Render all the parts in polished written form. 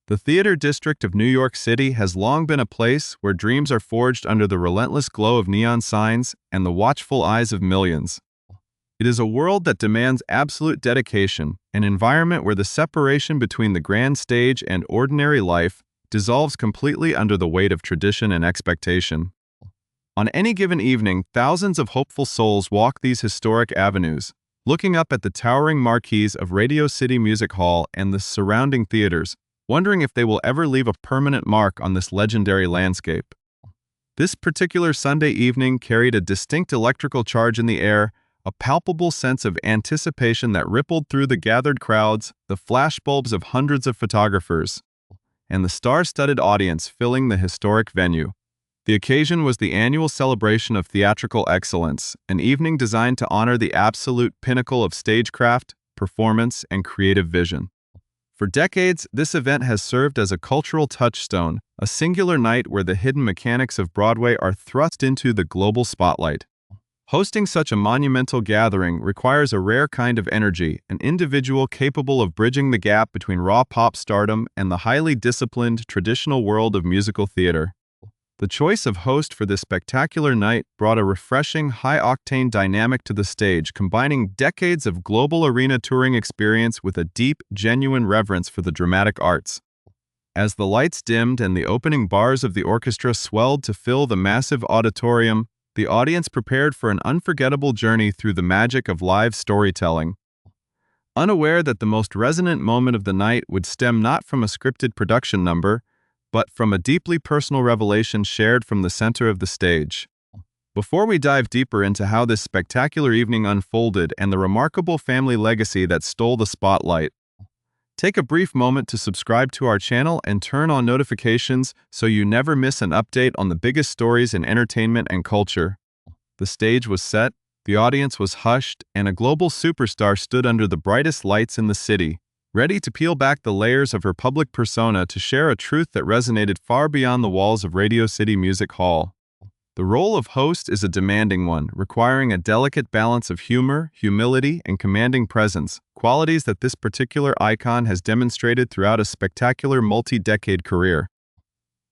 The theater district of New York City has long been a place where dreams are forged under the relentless glow of neon signs and the watchful eyes of millions. It is a world that demands absolute dedication, an environment where the separation between the grand stage and ordinary life dissolves completely under the weight of tradition and expectation. On any given evening, thousands of hopeful souls walk these historic avenues, looking up at the towering marquees of Radio City Music Hall and the surrounding theaters, wondering if they will ever leave a permanent mark on this legendary landscape. This particular Sunday evening carried a distinct electrical charge in the air, a palpable sense of anticipation that rippled through the gathered crowds, the flashbulbs of hundreds of photographers, and the star-studded audience filling the historic venue. The occasion was the annual celebration of theatrical excellence, an evening designed to honor the absolute pinnacle of stagecraft, performance, and creative vision. For decades, this event has served as a cultural touchstone, a singular night where the hidden mechanics of Broadway are thrust into the global spotlight. Hosting such a monumental gathering requires a rare kind of energy, an individual capable of bridging the gap between raw pop stardom and the highly disciplined, traditional world of musical theater. The choice of host for this spectacular night brought a refreshing, high-octane dynamic to the stage, combining decades of global arena touring experience with a deep, genuine reverence for the dramatic arts. As the lights dimmed and the opening bars of the orchestra swelled to fill the massive auditorium, the audience prepared for an unforgettable journey through the magic of live storytelling. Unaware that the most resonant moment of the night would stem not from a scripted production number, but from a deeply personal revelation shared from the center of the stage. Before we dive deeper into how this spectacular evening unfolded and the remarkable family legacy that stole the spotlight, take a brief moment to subscribe to our channel and turn on notifications so you never miss an update on the biggest stories in entertainment and culture. The stage was set, the audience was hushed, and a global superstar stood under the brightest lights in the city, ready to peel back the layers of her public persona to share a truth that resonated far beyond the walls of Radio City Music Hall. The role of host is a demanding one, requiring a delicate balance of humor, humility, and commanding presence, qualities that this particular icon has demonstrated throughout a spectacular multi-decade career.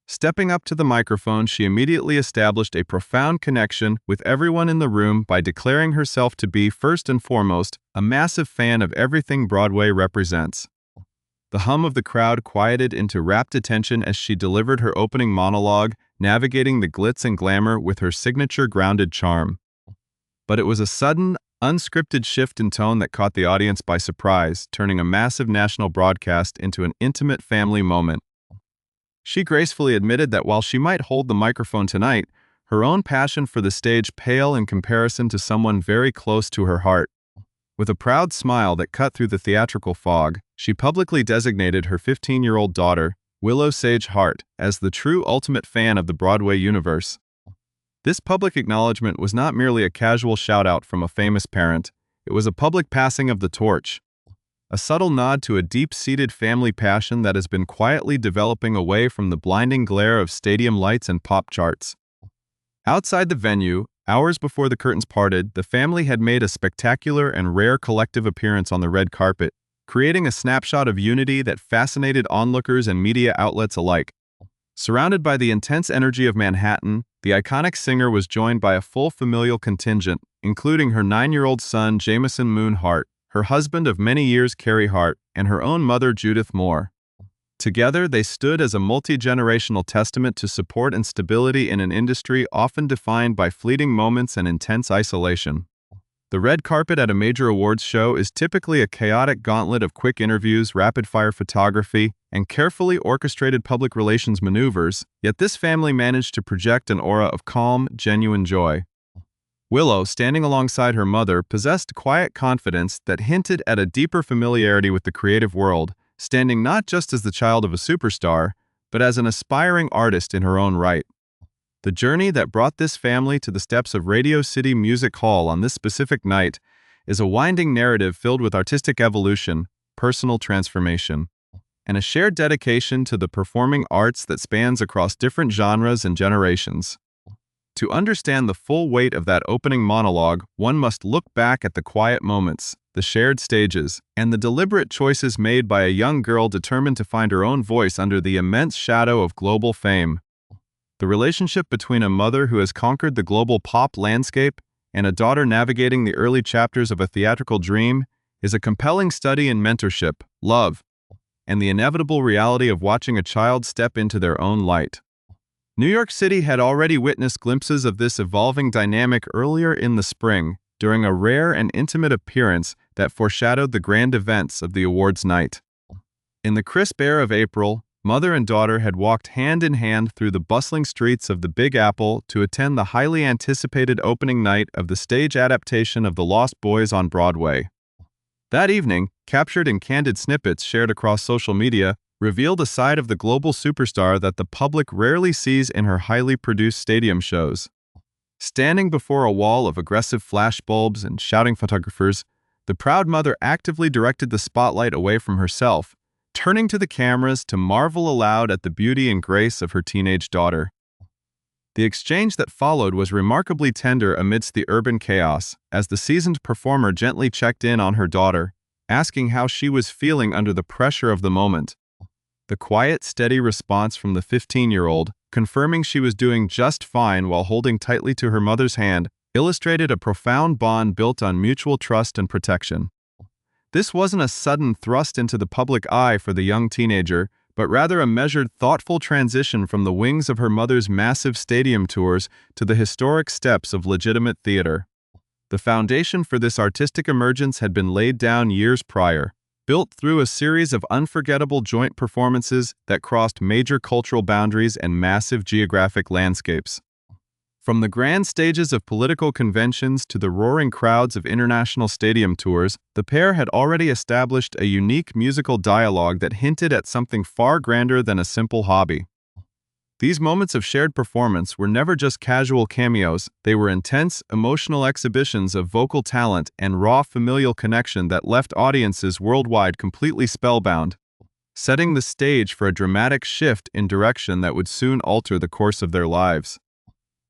Stepping up to the microphone, she immediately established a profound connection with everyone in the room by declaring herself to be, first and foremost, a massive fan of everything Broadway represents. The hum of the crowd quieted into rapt attention as she delivered her opening monologue, navigating the glitz and glamour with her signature grounded charm. But it was a sudden, unscripted shift in tone that caught the audience by surprise, turning a massive national broadcast into an intimate family moment. She gracefully admitted that while she might hold the microphone tonight, her own passion for the stage paled in comparison to someone very close to her heart. With a proud smile that cut through the theatrical fog, she publicly designated her 15-year-old daughter, Willow Sage Hart, as the true ultimate fan of the Broadway universe. This public acknowledgement was not merely a casual shout-out from a famous parent, it was a public passing of the torch. A subtle nod to a deep-seated family passion that has been quietly developing away from the blinding glare of stadium lights and pop charts. Outside the venue, hours before the curtains parted, the family had made a spectacular and rare collective appearance on the red carpet, creating a snapshot of unity that fascinated onlookers and media outlets alike. Surrounded by the intense energy of Manhattan, the iconic singer was joined by a full familial contingent, including her 9-year-old son Jameson Moon Hart, her husband of many years Carrie Hart, and her own mother Judith Moore. Together, they stood as a multi-generational testament to support and stability in an industry often defined by fleeting moments and intense isolation. The red carpet at a major awards show is typically a chaotic gauntlet of quick interviews, rapid-fire photography, and carefully orchestrated public relations maneuvers, yet this family managed to project an aura of calm, genuine joy. Willow, standing alongside her mother, possessed quiet confidence that hinted at a deeper familiarity with the creative world, standing not just as the child of a superstar, but as an aspiring artist in her own right. The journey that brought this family to the steps of Radio City Music Hall on this specific night is a winding narrative filled with artistic evolution, personal transformation, and a shared dedication to the performing arts that spans across different genres and generations. To understand the full weight of that opening monologue, one must look back at the quiet moments, the shared stages, and the deliberate choices made by a young girl determined to find her own voice under the immense shadow of global fame. The relationship between a mother who has conquered the global pop landscape and a daughter navigating the early chapters of a theatrical dream is a compelling study in mentorship, love, and the inevitable reality of watching a child step into their own light. New York City had already witnessed glimpses of this evolving dynamic earlier in the spring, during a rare and intimate appearance that foreshadowed the grand events of the awards night. In the crisp air of April, mother and daughter had walked hand in hand through the bustling streets of the Big Apple to attend the highly anticipated opening night of the stage adaptation of The Lost Boys on Broadway. That evening, captured in candid snippets shared across social media, revealed a side of the global superstar that the public rarely sees in her highly produced stadium shows. Standing before a wall of aggressive flashbulbs and shouting photographers, the proud mother actively directed the spotlight away from herself, turning to the cameras to marvel aloud at the beauty and grace of her teenage daughter. The exchange that followed was remarkably tender amidst the urban chaos, as the seasoned performer gently checked in on her daughter, asking how she was feeling under the pressure of the moment. The quiet, steady response from the 15-year-old, confirming she was doing just fine while holding tightly to her mother's hand, illustrated a profound bond built on mutual trust and protection. This wasn't a sudden thrust into the public eye for the young teenager, but rather a measured, thoughtful transition from the wings of her mother's massive stadium tours to the historic steps of legitimate theater. The foundation for this artistic emergence had been laid down years prior, built through a series of unforgettable joint performances that crossed major cultural boundaries and massive geographic landscapes. From the grand stages of political conventions to the roaring crowds of international stadium tours, the pair had already established a unique musical dialogue that hinted at something far grander than a simple hobby. These moments of shared performance were never just casual cameos, they were intense, emotional exhibitions of vocal talent and raw familial connection that left audiences worldwide completely spellbound, setting the stage for a dramatic shift in direction that would soon alter the course of their lives.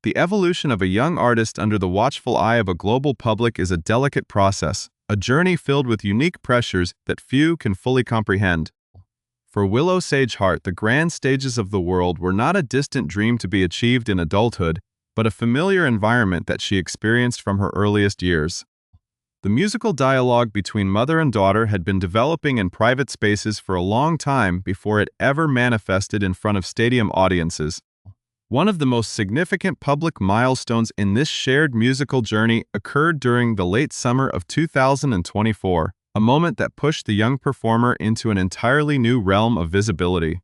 The evolution of a young artist under the watchful eye of a global public is a delicate process, a journey filled with unique pressures that few can fully comprehend. For Willow Sage Hart, the grand stages of the world were not a distant dream to be achieved in adulthood, but a familiar environment that she experienced from her earliest years. The musical dialogue between mother and daughter had been developing in private spaces for a long time before it ever manifested in front of stadium audiences. One of the most significant public milestones in this shared musical journey occurred during the late summer of 2024, a moment that pushed the young performer into an entirely new realm of visibility.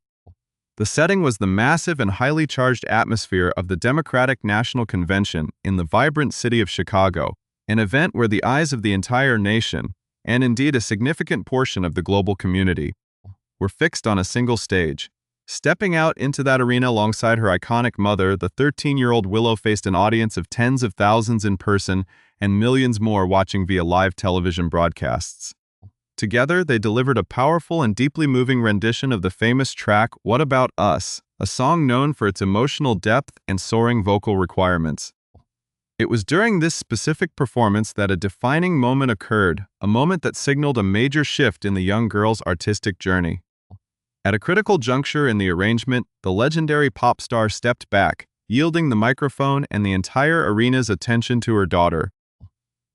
The setting was the massive and highly charged atmosphere of the Democratic National Convention in the vibrant city of Chicago, an event where the eyes of the entire nation, and indeed a significant portion of the global community, were fixed on a single stage. Stepping out into that arena alongside her iconic mother, the 13-year-old Willow faced an audience of tens of thousands in person and millions more watching via live television broadcasts. Together, they delivered a powerful and deeply moving rendition of the famous track What About Us, a song known for its emotional depth and soaring vocal requirements. It was during this specific performance that a defining moment occurred, a moment that signaled a major shift in the young girl's artistic journey. At a critical juncture in the arrangement, the legendary pop star stepped back, yielding the microphone and the entire arena's attention to her daughter.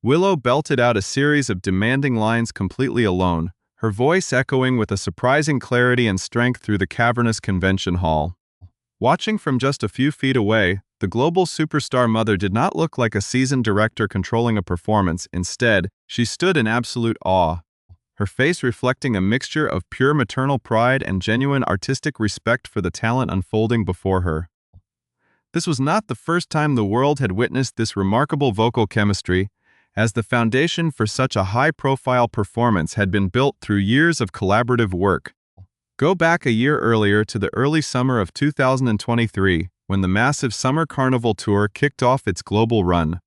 Willow belted out a series of demanding lines completely alone, her voice echoing with a surprising clarity and strength through the cavernous convention hall. Watching from just a few feet away, the global superstar mother did not look like a seasoned director controlling a performance. Instead, she stood in absolute awe, her face reflecting a mixture of pure maternal pride and genuine artistic respect for the talent unfolding before her. This was not the first time the world had witnessed this remarkable vocal chemistry, as the foundation for such a high-profile performance had been built through years of collaborative work. Go back a year earlier to the early summer of 2023, when the massive Summer Carnival Tour kicked off its global run.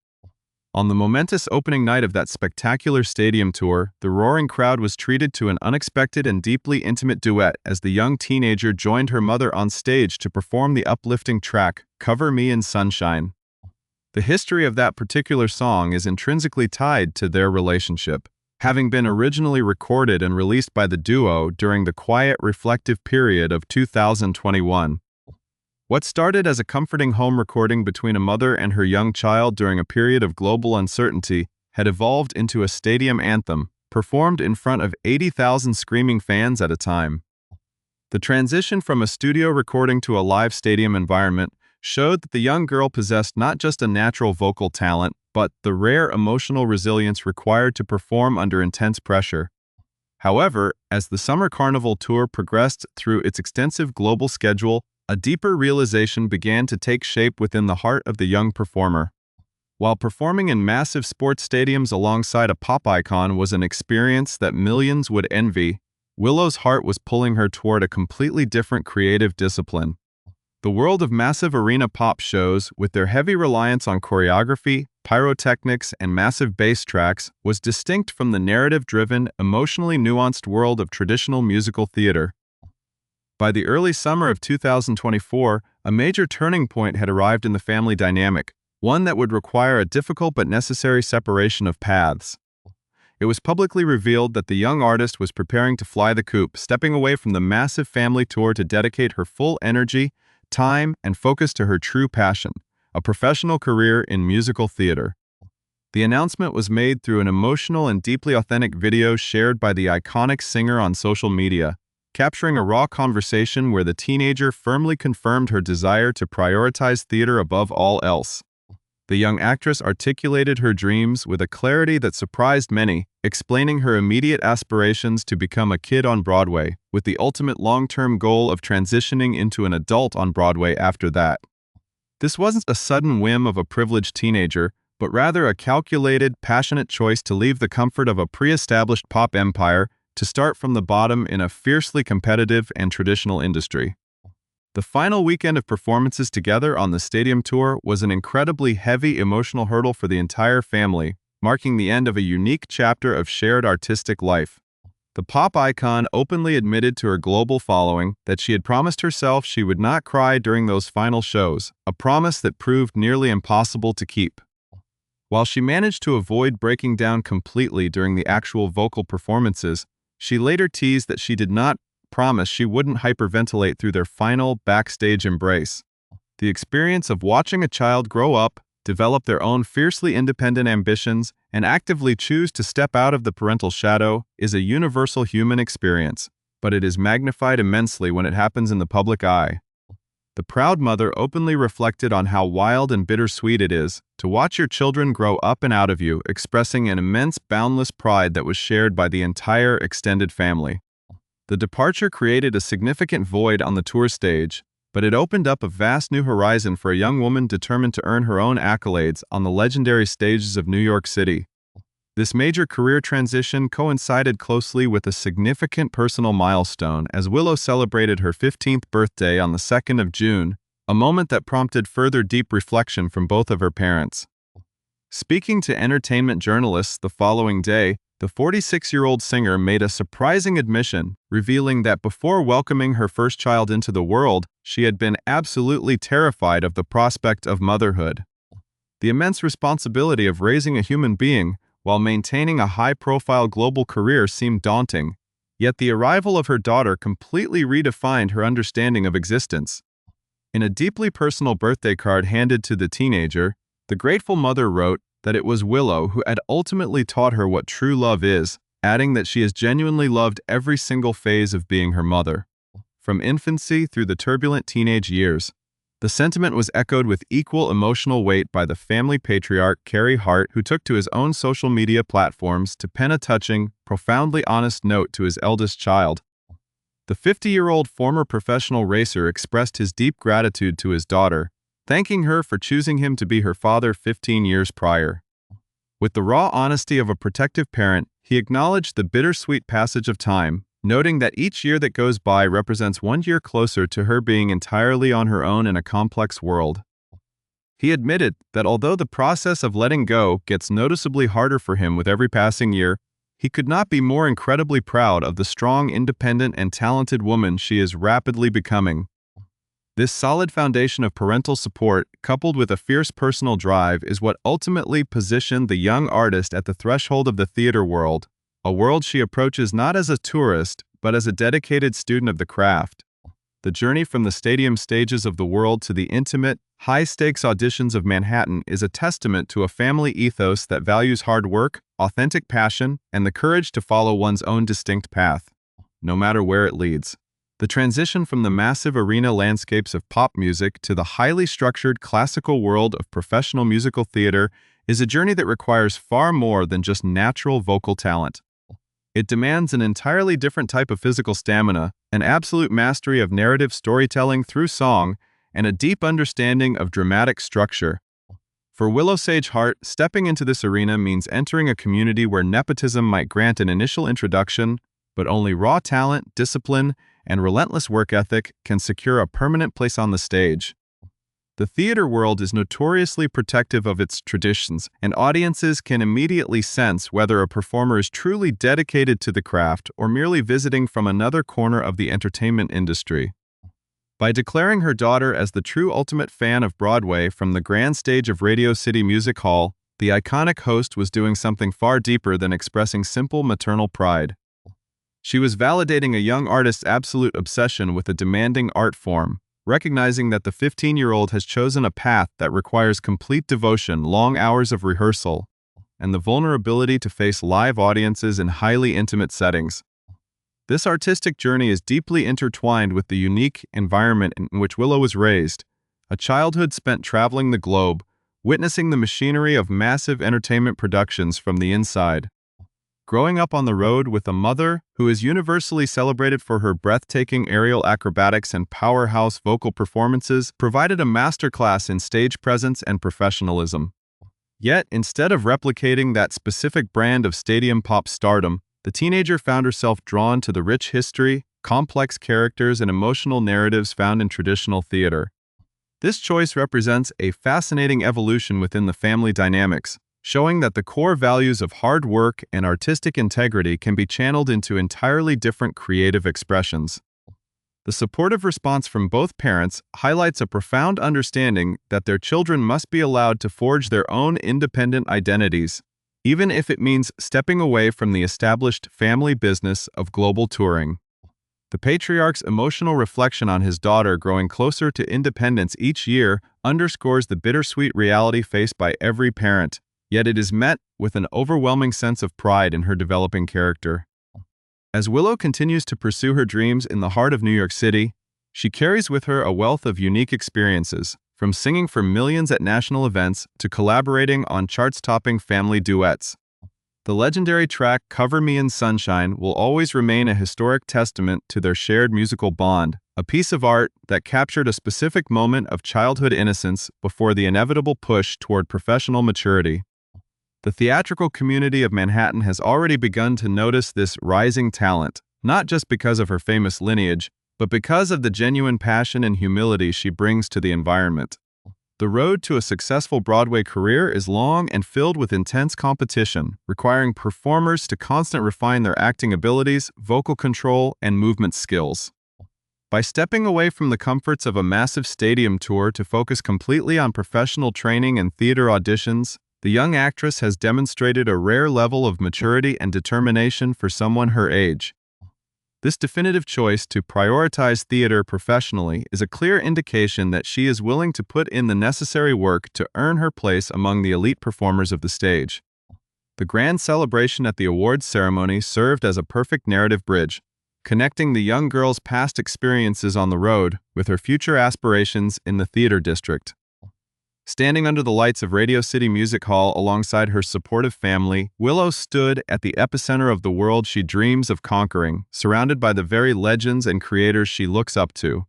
On the momentous opening night of that spectacular stadium tour, the roaring crowd was treated to an unexpected and deeply intimate duet as the young teenager joined her mother on stage to perform the uplifting track, Cover Me in Sunshine. The history of that particular song is intrinsically tied to their relationship. having been originally recorded and released by the duo during the quiet, reflective period of 2021. What started as a comforting home recording between a mother and her young child during a period of global uncertainty had evolved into a stadium anthem, performed in front of 80,000 screaming fans at a time. The transition from a studio recording to a live stadium environment showed that the young girl possessed not just a natural vocal talent, but the rare emotional resilience required to perform under intense pressure. However, as the Summer Carnival tour progressed through its extensive global schedule, a deeper realization began to take shape within the heart of the young performer. While performing in massive sports stadiums alongside a pop icon was an experience that millions would envy, Willow's heart was pulling her toward a completely different creative discipline. The world of massive arena pop shows, with their heavy reliance on choreography, pyrotechnics, and massive bass tracks, was distinct from the narrative-driven, emotionally nuanced world of traditional musical theater. By the early summer of 2024, a major turning point had arrived in the family dynamic, one that would require a difficult but necessary separation of paths. It was publicly revealed that the young artist was preparing to fly the coop, stepping away from the massive family tour to dedicate her full energy, time, and focus to her true passion, a professional career in musical theater. The announcement was made through an emotional and deeply authentic video shared by the iconic singer on social media, capturing a raw conversation where the teenager firmly confirmed her desire to prioritize theater above all else. The young actress articulated her dreams with a clarity that surprised many, explaining her immediate aspirations to become a kid on Broadway, with the ultimate long-term goal of transitioning into an adult on Broadway after that. This wasn't a sudden whim of a privileged teenager, but rather a calculated, passionate choice to leave the comfort of a pre-established pop empire to start from the bottom in a fiercely competitive and traditional industry. The final weekend of performances together on the stadium tour was an incredibly heavy emotional hurdle for the entire family, marking the end of a unique chapter of shared artistic life. The pop icon openly admitted to her global following that she had promised herself she would not cry during those final shows, a promise that proved nearly impossible to keep. While she managed to avoid breaking down completely during the actual vocal performances, she later teased that she did not promise she wouldn't hyperventilate through their final backstage embrace. The experience of watching a child grow up, develop their own fiercely independent ambitions, and actively choose to step out of the parental shadow is a universal human experience, but it is magnified immensely when it happens in the public eye. The proud mother openly reflected on how wild and bittersweet it is to watch your children grow up and out of you, expressing an immense, boundless pride that was shared by the entire extended family. The departure created a significant void on the tour stage, but it opened up a vast new horizon for a young woman determined to earn her own accolades on the legendary stages of New York City. This major career transition coincided closely with a significant personal milestone as Willow celebrated her 15th birthday on the 2nd of June, a moment that prompted further deep reflection from both of her parents. Speaking to entertainment journalists the following day, the 46-year-old singer made a surprising admission, revealing that before welcoming her first child into the world, she had been absolutely terrified of the prospect of motherhood. The immense responsibility of raising a human being while maintaining a high-profile global career seemed daunting, yet the arrival of her daughter completely redefined her understanding of existence. In a deeply personal birthday card handed to the teenager, the grateful mother wrote that it was Willow who had ultimately taught her what true love is, adding that she has genuinely loved every single phase of being her mother. From infancy through the turbulent teenage years, the sentiment was echoed with equal emotional weight by the family patriarch Carrie Hart, who took to his own social media platforms to pen a touching, profoundly honest note to his eldest child. The 50-year-old former professional racer expressed his deep gratitude to his daughter, thanking her for choosing him to be her father 15 years prior. With the raw honesty of a protective parent, he acknowledged the bittersweet passage of time, noting that each year that goes by represents 1 year closer to her being entirely on her own in a complex world. He admitted that although the process of letting go gets noticeably harder for him with every passing year, he could not be more incredibly proud of the strong, independent, and talented woman she is rapidly becoming. This solid foundation of parental support, coupled with a fierce personal drive, is what ultimately positioned the young artist at the threshold of the theater world, a world she approaches not as a tourist, but as a dedicated student of the craft. The journey from the stadium stages of the world to the intimate, high-stakes auditions of Manhattan is a testament to a family ethos that values hard work, authentic passion, and the courage to follow one's own distinct path, no matter where it leads. The transition from the massive arena landscapes of pop music to the highly structured classical world of professional musical theater is a journey that requires far more than just natural vocal talent. It demands an entirely different type of physical stamina, an absolute mastery of narrative storytelling through song, and a deep understanding of dramatic structure. For Willow Sage Hart, stepping into this arena means entering a community where nepotism might grant an initial introduction, but only raw talent, discipline, and relentless work ethic can secure a permanent place on the stage. The theater world is notoriously protective of its traditions, and audiences can immediately sense whether a performer is truly dedicated to the craft or merely visiting from another corner of the entertainment industry. By declaring her daughter as the true ultimate fan of Broadway from the grand stage of Radio City Music Hall, the iconic host was doing something far deeper than expressing simple maternal pride. She was validating a young artist's absolute obsession with a demanding art form, recognizing that the 15-year-old has chosen a path that requires complete devotion, long hours of rehearsal, and the vulnerability to face live audiences in highly intimate settings. This artistic journey is deeply intertwined with the unique environment in which Willow was raised, a childhood spent traveling the globe, witnessing the machinery of massive entertainment productions from the inside. Growing up on the road with a mother who is universally celebrated for her breathtaking aerial acrobatics and powerhouse vocal performances provided a masterclass in stage presence and professionalism. Yet, instead of replicating that specific brand of stadium pop stardom, the teenager found herself drawn to the rich history, complex characters, and emotional narratives found in traditional theater. This choice represents a fascinating evolution within the family dynamics, showing that the core values of hard work and artistic integrity can be channeled into entirely different creative expressions. The supportive response from both parents highlights a profound understanding that their children must be allowed to forge their own independent identities, even if it means stepping away from the established family business of global touring. The patriarch's emotional reflection on his daughter growing closer to independence each year underscores the bittersweet reality faced by every parent, yet it is met with an overwhelming sense of pride in her developing character. As Willow continues to pursue her dreams in the heart of New York City, she carries with her a wealth of unique experiences, from singing for millions at national events to collaborating on charts-topping family duets. The legendary track "Cover Me in Sunshine" will always remain a historic testament to their shared musical bond, a piece of art that captured a specific moment of childhood innocence before the inevitable push toward professional maturity. The theatrical community of Manhattan has already begun to notice this rising talent, not just because of her famous lineage, but because of the genuine passion and humility she brings to the environment. The road to a successful Broadway career is long and filled with intense competition, requiring performers to constantly refine their acting abilities, vocal control, and movement skills. By stepping away from the comforts of a massive stadium tour to focus completely on professional training and theater auditions, the young actress has demonstrated a rare level of maturity and determination for someone her age. This definitive choice to prioritize theater professionally is a clear indication that she is willing to put in the necessary work to earn her place among the elite performers of the stage. The grand celebration at the awards ceremony served as a perfect narrative bridge, connecting the young girl's past experiences on the road with her future aspirations in the theater district. Standing under the lights of Radio City Music Hall alongside her supportive family, Willow stood at the epicenter of the world she dreams of conquering, surrounded by the very legends and creators she looks up to.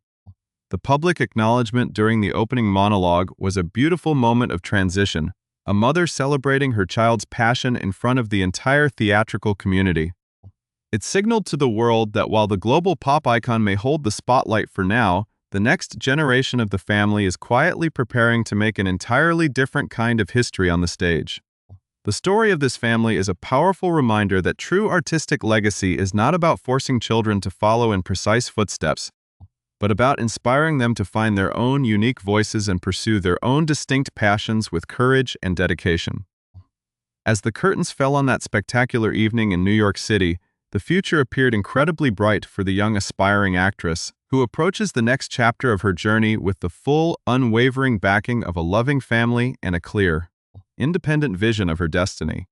The public acknowledgement during the opening monologue was a beautiful moment of transition, a mother celebrating her child's passion in front of the entire theatrical community. It signaled to the world that while the global pop icon may hold the spotlight for now, the next generation of the family is quietly preparing to make an entirely different kind of history on the stage. The story of this family is a powerful reminder that true artistic legacy is not about forcing children to follow in precise footsteps, but about inspiring them to find their own unique voices and pursue their own distinct passions with courage and dedication. As the curtains fell on that spectacular evening in New York City, the future appeared incredibly bright for the young aspiring actress, who approaches the next chapter of her journey with the full, unwavering backing of a loving family and a clear, independent vision of her destiny.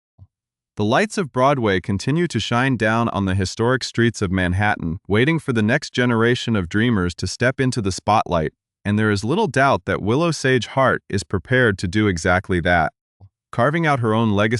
The lights of Broadway continue to shine down on the historic streets of Manhattan, waiting for the next generation of dreamers to step into the spotlight, and there is little doubt that Willow Sage Hart is prepared to do exactly that, carving out her own legacy